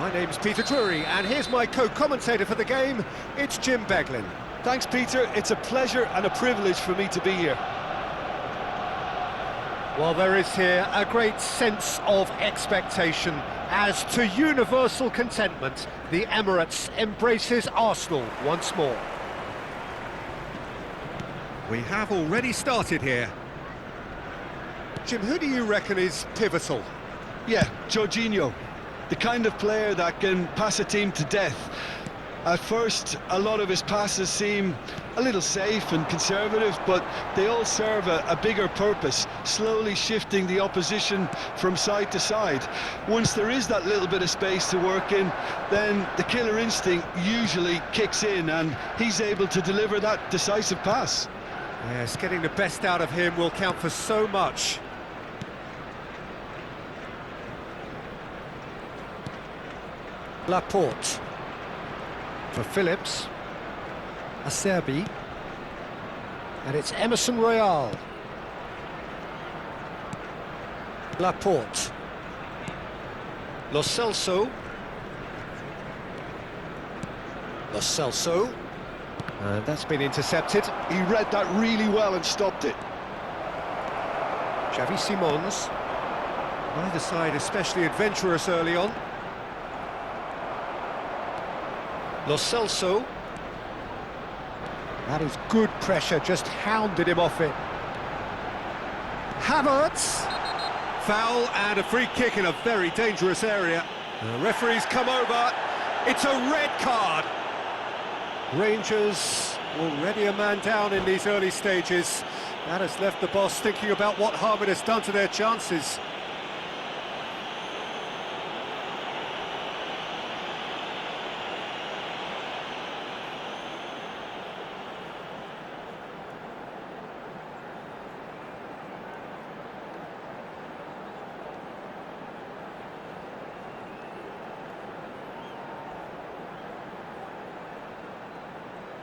My name's Peter Drury, and here's my co-commentator for the game, it's Jim Beglin. Thanks, Peter. It's a pleasure and a privilege for me to be here. Well, there is here a great sense of expectation as to universal contentment. The Emirates embraces Arsenal once more. We have already started here. Jim, who do you reckon is pivotal? Yeah, Jorginho. The kind of player that can pass a team to death. At first, a lot of his passes seem a little safe and conservative, but they all serve a bigger purpose, slowly shifting the opposition from side to side. Once there is that little bit of space to work in, then the killer instinct usually kicks in, and he's able to deliver that decisive pass. Yes, getting the best out of him will count for so much. Laporte. For Phillips. Acerbi. And it's Emerson Royal. Laporte. Lo Celso. Lo Celso. And that's been intercepted. He read that really well and stopped it. Xavi Simons. Neither side especially adventurous early on. Lo Celso. That is good pressure, just hounded him off it. Havertz. Foul and a free kick in a very dangerous area. The referee's come over. It's a red card. Rangers already a man down in these early stages. That has left the boss thinking about what harm it has done to their chances.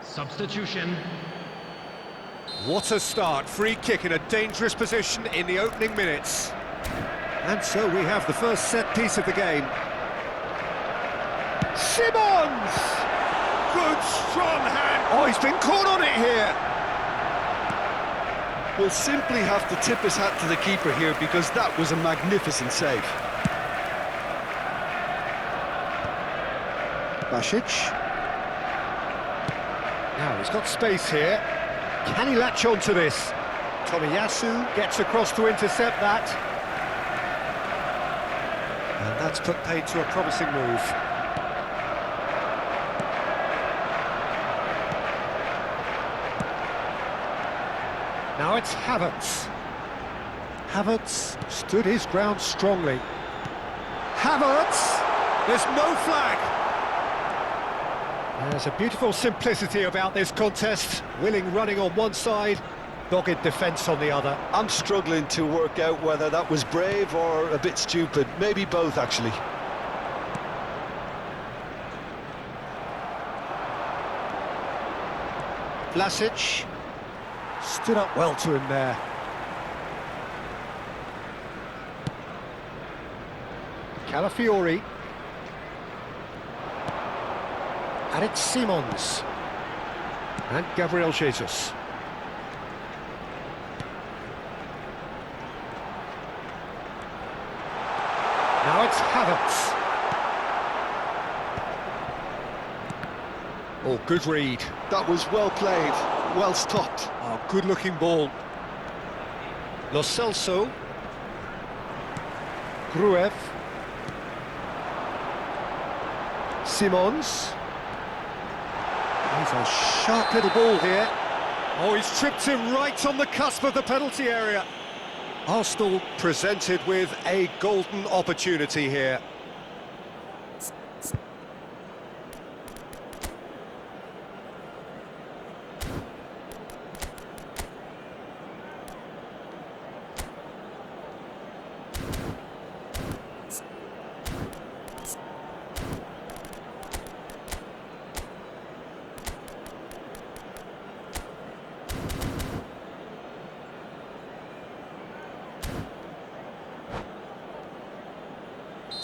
Substitution. What a start, free kick in a dangerous position in the opening minutes. And so we have the first set piece of the game. Simons! Good strong hand. Oh, he's been caught on it here. We'll simply have to tip his hat to the keeper here because that was a magnificent save. Basic. Now, he's got space here. Can he latch on to this? Tomiyasu gets across to intercept that. And that's put paid to a promising move. Now it's Havertz. Havertz stood his ground strongly. Havertz! There's no flag! There's a beautiful simplicity about this contest. Willing running on one side, dogged defence on the other. I'm struggling to work out whether that was brave or a bit stupid. Maybe both, actually. Vlasic stood up well to him there. Calafiori. And it's Simons. And Gabriel Jesus. Now it's Havertz. Oh, good read. That was well played, well stopped. Oh, good-looking ball. Lo Celso. Gruev. Simons. He's a sharp little ball here. Oh, he's tripped him right on the cusp of the penalty area. Arsenal presented with a golden opportunity here.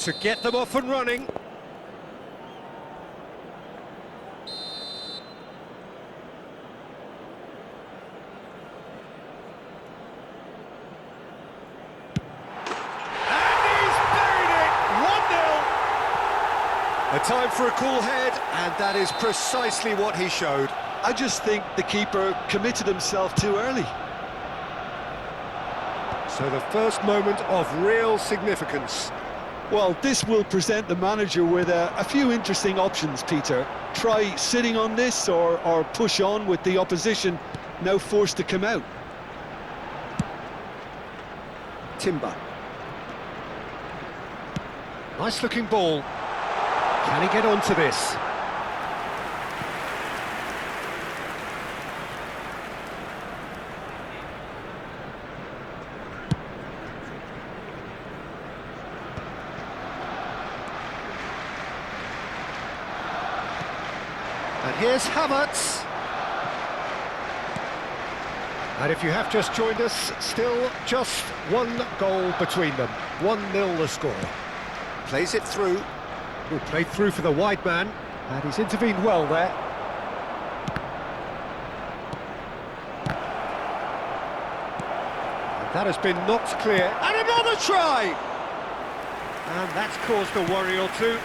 To get them off and running. A time for a cool head, and that is precisely what he showed. I just think the keeper committed himself too early. So the first moment of real significance. Well, this will present the manager with a few interesting options, Peter. Try sitting on this or push on with the opposition now forced to come out. Timber. Nice looking ball. Can he get onto this? And here's Havertz. And if you have just joined us, still just one goal between them. 1-0 the score. Plays it through. Good play through for the wide man, and he's intervened well there. And that has been knocked clear. And another try! And that's caused a worry or two.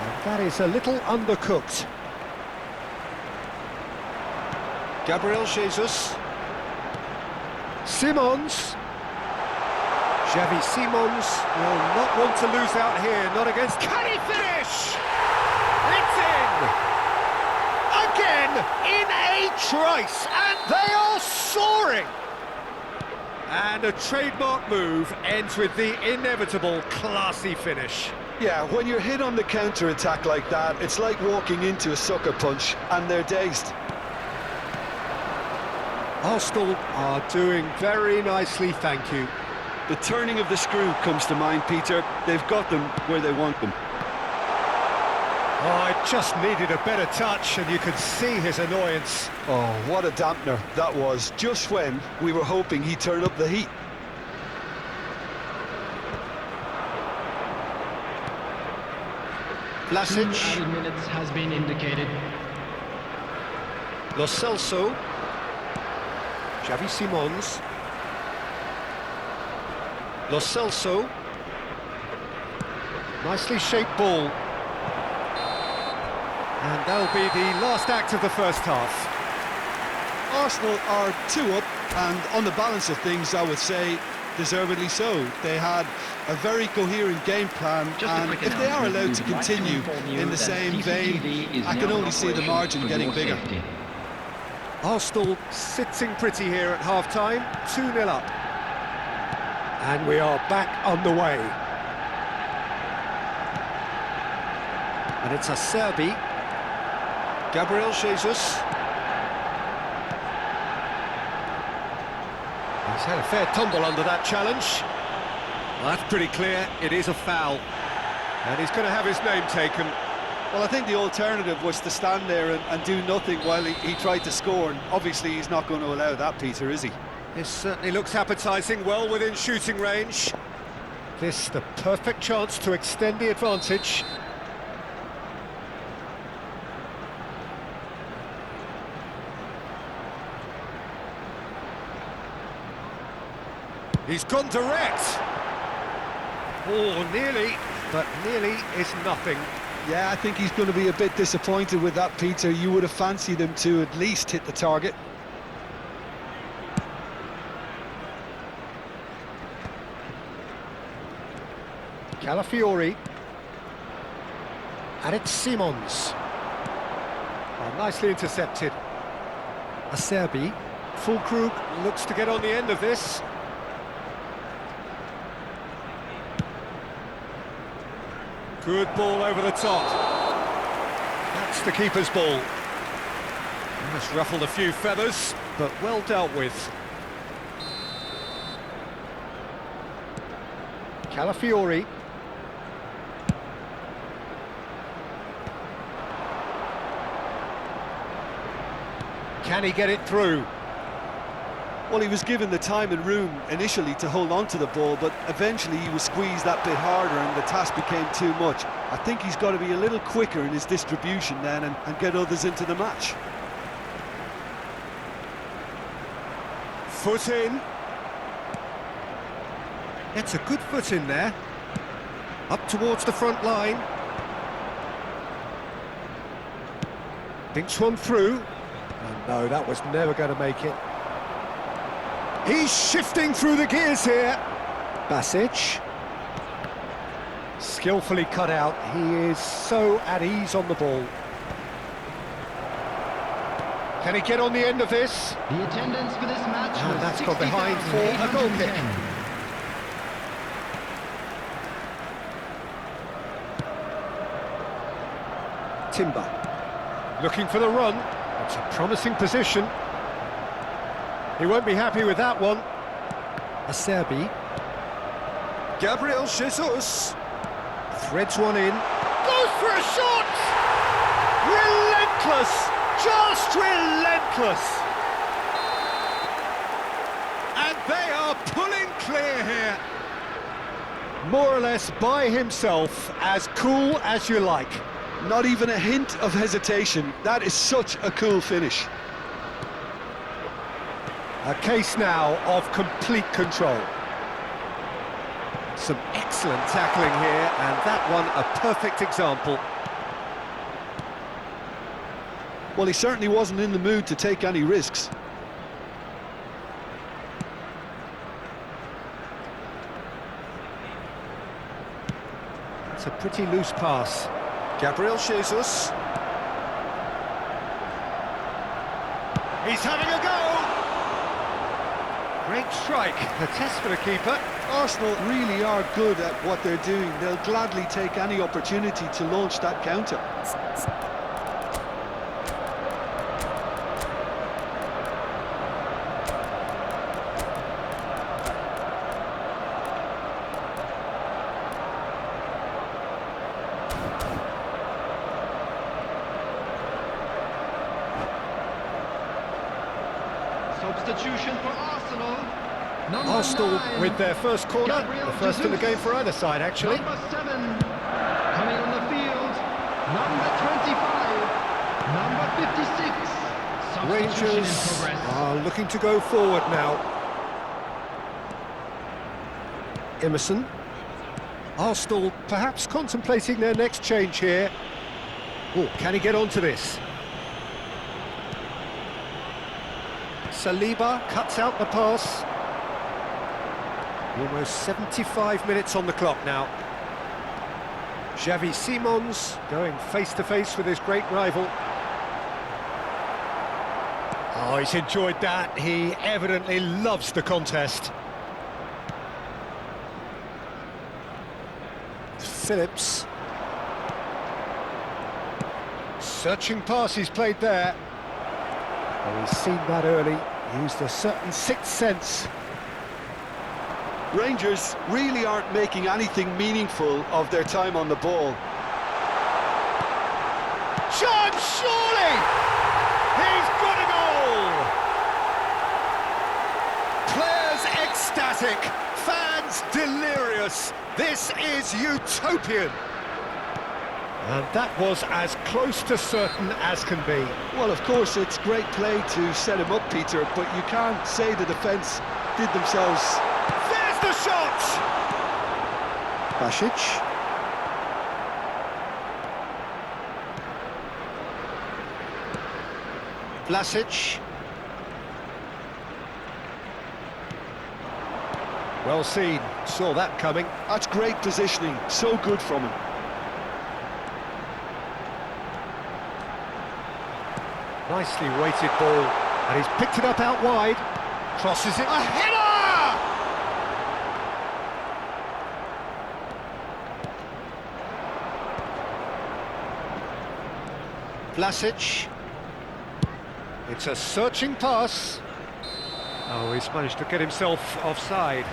And that is a little undercooked. Gabriel Jesus. Simons. Xavi Simons will not want to lose out here, not against... Can he finish? It's in! Again, in a trice, and they are soaring! And a trademark move ends with the inevitable classy finish. Yeah, when you're hit on the counter-attack like that, it's like walking into a sucker punch, and they're dazed. Arsenal are doing very nicely, thank you. The turning of the screw comes to mind, Peter. They've got them where they want them. Oh, it just needed a better touch, and you could see his annoyance. Oh, what a dampener that was, just when we were hoping he'd turn up the heat. Vlasic. 2 added minutes has been indicated. Lo Celso. Xavi Simons. Lo Celso. Nicely shaped ball. And that'll be the last act of the first half. Arsenal are 2 up, and on the balance of things, I would say, deservedly so. They had a very coherent game plan, and if they are allowed to continue in the same vein, I can only see the margin getting bigger. Arsenal sitting pretty here at half-time, 2-0 up. And we are back underway. And it's a Serbi. Gabriel Jesus. He's had a fair tumble under that challenge. Well, that's pretty clear, it is a foul. And he's going to have his name taken. Well, I think the alternative was to stand there and do nothing while he tried to score, and obviously he's not going to allow that, Peter, is he? This certainly looks appetising, well within shooting range. This the perfect chance to extend the advantage. He's gone direct. Oh, nearly, but nearly is nothing. Yeah, I think he's going to be a bit disappointed with that, Peter. You would have fancied him to at least hit the target. Calafiori. And it's Simons. Oh, nicely intercepted. Acerbi. Fulkrug looks to get on the end of this. Good ball over the top. That's the keeper's ball. Almost ruffled a few feathers, but well dealt with. Calafiori. Can he get it through? Well, he was given the time and room initially to hold on to the ball, but eventually he was squeezed that bit harder and the task became too much. I think he's got to be a little quicker in his distribution then and get others into the match. Foot in. It's a good foot in there. Up towards the front line. Thinks one through. Oh, no, that was never going to make it. He's shifting through the gears here. Pesica. Skillfully cut out. He is so at ease on the ball. Can he get on the end of this? The attendance for this match And was that's gone behind for a goal kick. 60,810. Timber. Looking for the run. It's a promising position. He won't be happy with that one. Acerbi. Gabriel Jesus. Threads one in. Goes for a shot! Relentless! Just relentless! And they are pulling clear here. More or less by himself, as cool as you like. Not even a hint of hesitation. That is such a cool finish. A case now of complete control. Some excellent tackling here, and that one a perfect example. Well, he certainly wasn't in the mood to take any risks. It's a pretty loose pass. Gabriel Jesus. He's having a go! Great strike, a test for the keeper. Arsenal really are good at what they're doing. They'll gladly take any opportunity to launch that counter. Substitution for Arsenal. Number Arsenal 9, with their first corner, Gabriel the first in the Jesus. game for either side, actually. Number 7, coming on the field. Number 25. Number 56. Substitution in Rangers progress. are looking to go forward now. Emerson. Arsenal perhaps contemplating their next change here. Oh, can he get onto this? Saliba cuts out the pass. Almost 75 minutes on the clock now. Xavi Simons going face-to-face with his great rival. Oh, he's enjoyed that. He evidently loves the contest. Phillips. Searching pass he's played there. Oh, he's seen that early. Used a certain sixth sense. Rangers really aren't making anything meaningful of their time on the ball. Chance, surely! He's got a goal! Players ecstatic, fans delirious. This is utopian. And that was as close to certain as can be. Well, of course, it's great play to set him up, Peter, but you can't say the defence did themselves. There's the shot! Pesica. Vlasic. Well seen, saw that coming. That's great positioning, so good from him. Nicely weighted ball, and he's picked it up out wide. Crosses it. A header! Vlasic. It's a searching pass. Oh, he's managed to get himself offside.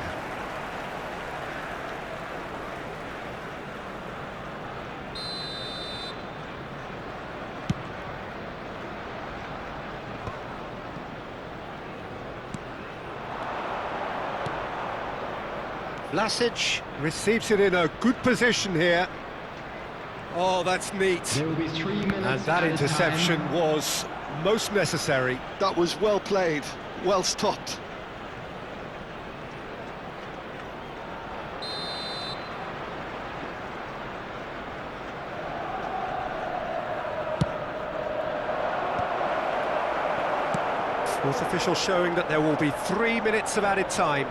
Vlasic receives it in a good position here. Oh, that's neat. There will be 3 minutes. And that added interception time. was most necessary. That was well played, well stopped. Fourth official showing that there will be 3 minutes of added time.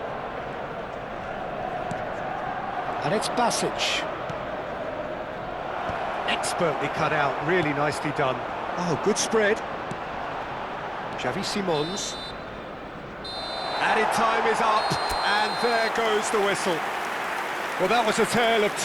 And it's Basic. Expertly cut out, really nicely done. Oh, good spread. Xavi Simons. Added time is up, and there goes the whistle. Well, that was a tale of two.